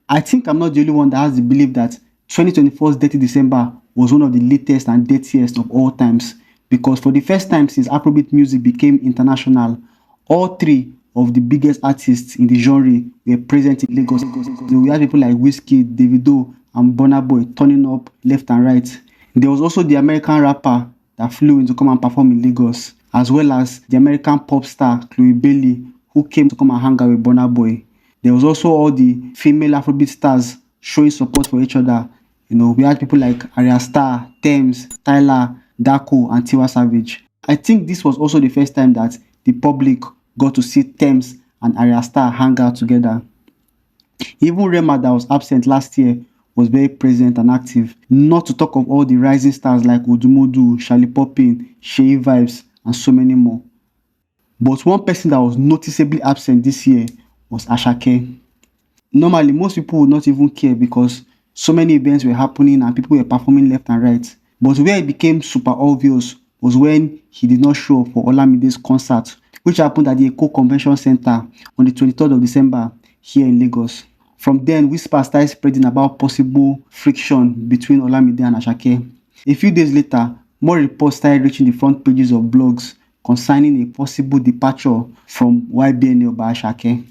I think I'm not the only one that has the belief that 2024's Dirty December was one of the latest and dirtiest of all times, because for the first time since Afrobeat music became international, all three of the biggest artists in the genre were present in Lagos. So we had people like Wizkid, Davido, and Burna Boy turning up left and right. There was also the American rapper that flew in to come and perform in Lagos, as well as the American pop star Chloe Bailey, who came to come and hang out with Burna Boy. There was also all the female Afrobeat stars showing support for each other. We had people like Arya Star, Thames, Tyler, Daco, and Tiwa Savage. I think this was also the first time that the public got to see Thames and Arya Star hang out together. Even Rema, that was absent last year, was very present and active. Not to talk of all the rising stars like Odumodu, Charlie Poppin, Shea Vibes, and so many more. But one person that was noticeably absent this year was Asake. Normally, most people would not even care because so many events were happening and people were performing left and right. But where it became super obvious was when he did not show up for Olamide's concert, which happened at the Eko Convention Center on the 23rd of December here in Lagos. From then, whispers started spreading about possible friction between Olamide and Asake. A few days later, more reports started reaching the front pages of blogs concerning a possible departure from YBNL by Asake.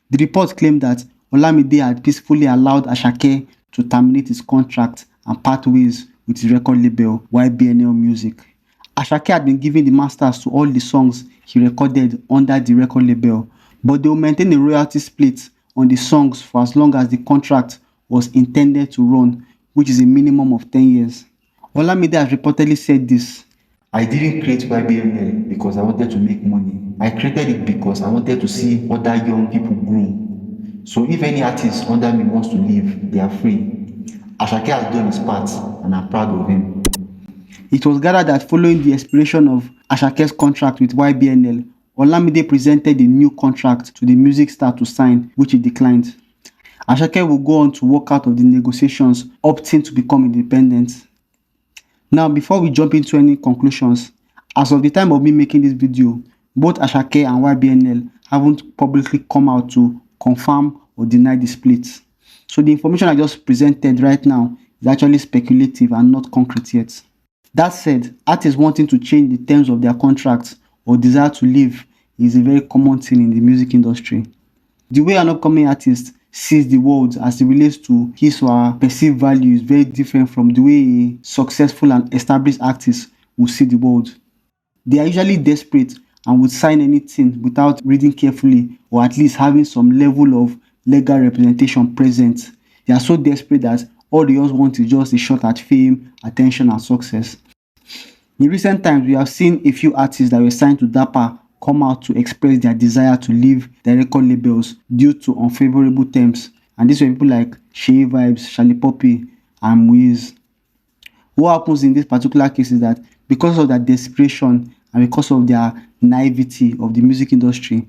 The reports claimed that Olamide had peacefully allowed Asake to terminate his contract and part ways with his record label YBNL Music. Asake had been giving the masters to all the songs he recorded under the record label, but they will maintain a royalty split on the songs for as long as the contract was intended to run, which is a minimum of 10 years. Olamide has reportedly said this: I didn't create YBNL because I wanted to make money. I created it because I wanted to see other young people grow. So if any artist under me wants to leave, they are free. Asake has done his part and I'm proud of him. It was gathered that following the expiration of Asake's contract with YBNL, Olamide presented a new contract to the music star to sign, which he declined. Asake will go on to walk out of the negotiations, opting to become independent. Now, before we jump into any conclusions, as of the time of me making this video, both Asake and YBNL haven't publicly come out to confirm or deny the split. So the information I just presented right now is actually speculative and not concrete yet. That said, artists wanting to change the terms of their contracts or desire to leave is a very common thing in the music industry. The way an upcoming artist sees the world as it relates to his or her perceived value is very different from the way a successful and established artist will see the world. They are usually desperate and would sign anything without reading carefully or at least having some level of legal representation present. They are so desperate that all they just want is just a shot at fame, attention, and success. In recent times, we have seen a few artists that were signed to DAPA come out to express their desire to leave their record labels due to unfavorable terms. And these were people like Shea Vibes, Charlie Poppy, and Wiz. What happens in this particular case is that because of their desperation and because of their naivety of the music industry,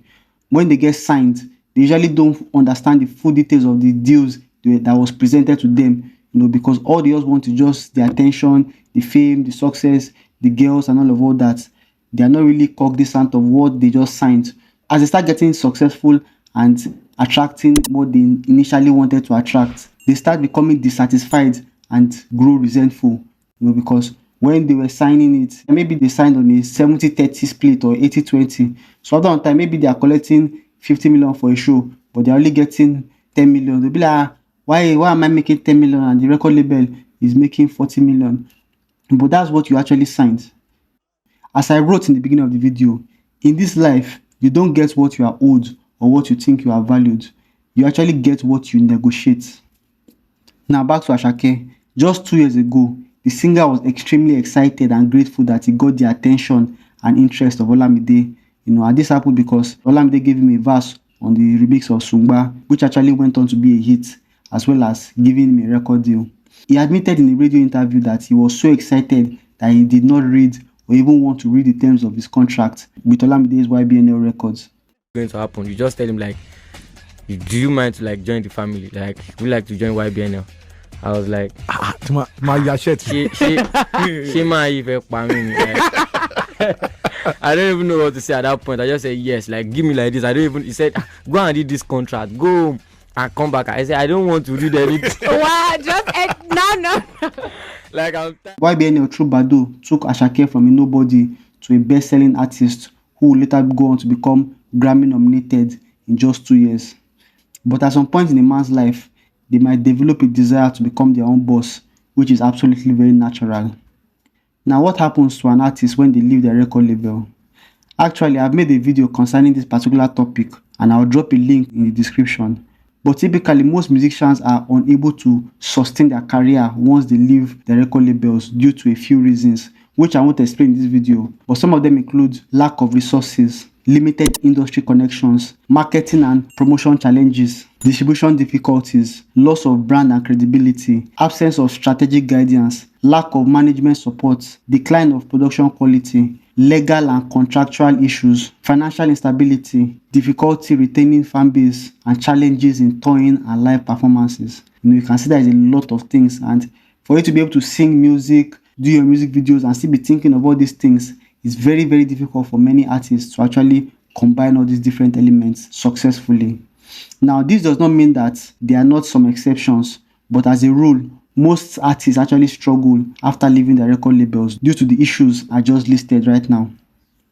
when they get signed, they usually don't understand the full details of the deals that was presented to them, because all they just want is just the attention, the fame, the success, the girls, and all that. They are not really cognizant of what they just signed. As they start getting successful and attracting what they initially wanted to attract, they start becoming dissatisfied and grow resentful, because when they were signing it, maybe they signed on a 70-30 split or 80-20. So after one time, maybe they are collecting 50 million for a show, but they're only getting 10 million. They'll be like, why am I making 10 million and the record label is making 40 million? But that's what you actually signed. As I wrote in the beginning of the video, in this life, you don't get what you are owed or what you think you are valued. You actually get what you negotiate. Now back to Asake. Just 2 years ago, the singer was extremely excited and grateful that he got the attention and interest of Olamide. And this happened because Olamide gave him a verse on the remix of Sungba, which actually went on to be a hit, as well as giving him a record deal. He admitted in a radio interview that he was so excited that he did not read or even want to read the terms of his contract with Olamide's YBNL Records. Going to happen, you just tell him like, do you mind to join the family? We like to join YBNL. I was like, I don't even know what to say at that point. I just said yes, give me like this. He said, go and read this contract, go home and come back. I say I don't want to read anything. Wow, just no. Like I'm YBNL through Bado took Asake from a nobody to a best-selling artist who would later go on to become Grammy nominated in just 2 years. But at some point in a man's life, they might develop a desire to become their own boss, which is absolutely very natural. Now, what happens to an artist when they leave their record label? Actually, I've made a video concerning this particular topic and I'll drop a link in the description. But typically, most musicians are unable to sustain their career once they leave their record labels due to a few reasons, which I won't explain in this video. But some of them include lack of resources, limited industry connections, marketing and promotion challenges, distribution difficulties, loss of brand and credibility, absence of strategic guidance, lack of management support, decline of production quality, legal and contractual issues, financial instability, difficulty retaining fan base, and challenges in touring and live performances. You can see there is a lot of things, and for you to be able to sing music, do your music videos, and still be thinking of all these things, it's very, very difficult for many artists to actually combine all these different elements successfully. Now, this does not mean that there are not some exceptions, but as a rule, most artists actually struggle after leaving their record labels due to the issues I just listed right now.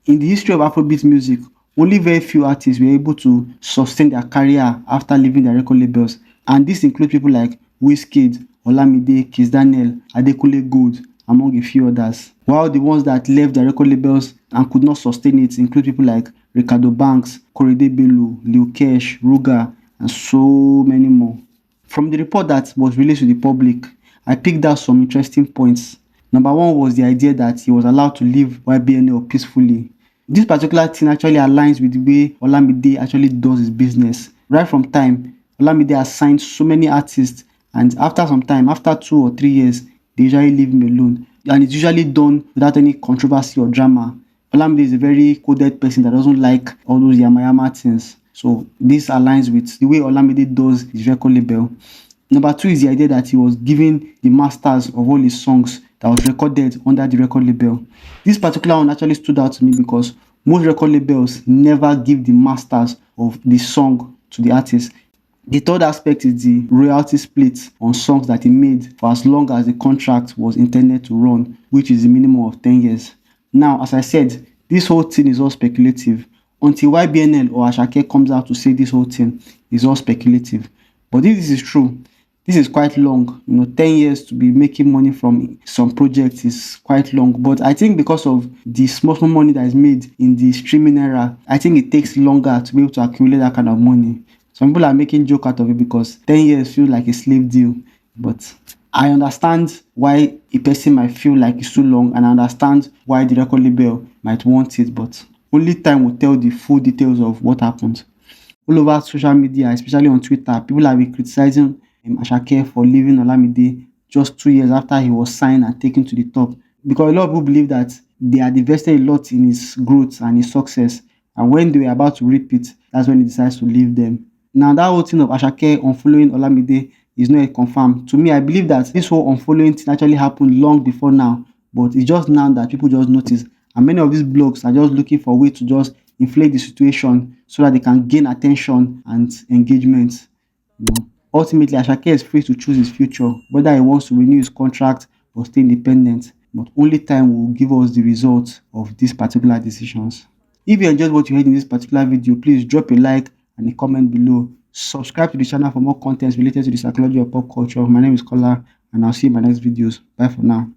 In the history of Afrobeat music, only very few artists were able to sustain their career after leaving their record labels, and this includes people like Wizkid, Olamide, Kizz Daniel, Adekunle Gold, among a few others. While the ones that left their record labels and could not sustain it include people like Ricardo Banks, Korede Bello, Lil Kesh, Ruga, and so many more. From the report that was released to the public, I picked out some interesting points. Number one was the idea that he was allowed to leave YBNL peacefully. This particular thing actually aligns with the way Olamide actually does his business. Right from time, Olamide has signed so many artists, and after some time, after 2 or 3 years, they usually leave him alone. And it's usually done without any controversy or drama. Olamide is a very coded person that doesn't like all those yama things. So this aligns with the way Olamide does his record label. Number two is the idea that he was giving the masters of all his songs that was recorded under the record label. This particular one actually stood out to me because most record labels never give the masters of the song to the artist. The third aspect is the royalty split on songs that he made for as long as the contract was intended to run, which is a minimum of 10 years. Now, as I said, this whole thing is all speculative. Until YBNL or Asake comes out to say this whole thing is all speculative. But if this is true, this is quite long. 10 years to be making money from some projects is quite long. But I think because of the small money that is made in the streaming era, I think it takes longer to be able to accumulate that kind of money. Some people are making joke out of it because 10 years feels like a slave deal. But I understand why a person might feel like it's too long, and I understand why the record label might want it. But only time will tell the full details of what happened. All over social media, especially on Twitter, people have been criticizing Asake for leaving Olamide just 2 years after he was signed and taken to the top, because a lot of people believe that they had invested a lot in his growth and his success, and when they were about to reap it, that's when he decides to leave them. Now, that whole thing of Asake unfollowing Olamide is not confirmed. To me, I believe that this whole unfollowing thing actually happened long before now, but it's just now that people just notice, and many of these blogs are just looking for a way to just inflate the situation so that they can gain attention and engagement. Ultimately, Asake is free to choose his future, whether he wants to renew his contract or stay independent, but only time will give us the results of these particular decisions. If you enjoyed what you heard in this particular video, please drop a like and a comment below. Subscribe to the channel for more content related to the psychology of pop culture. My name is Kola, and I'll see you in my next videos. Bye for now.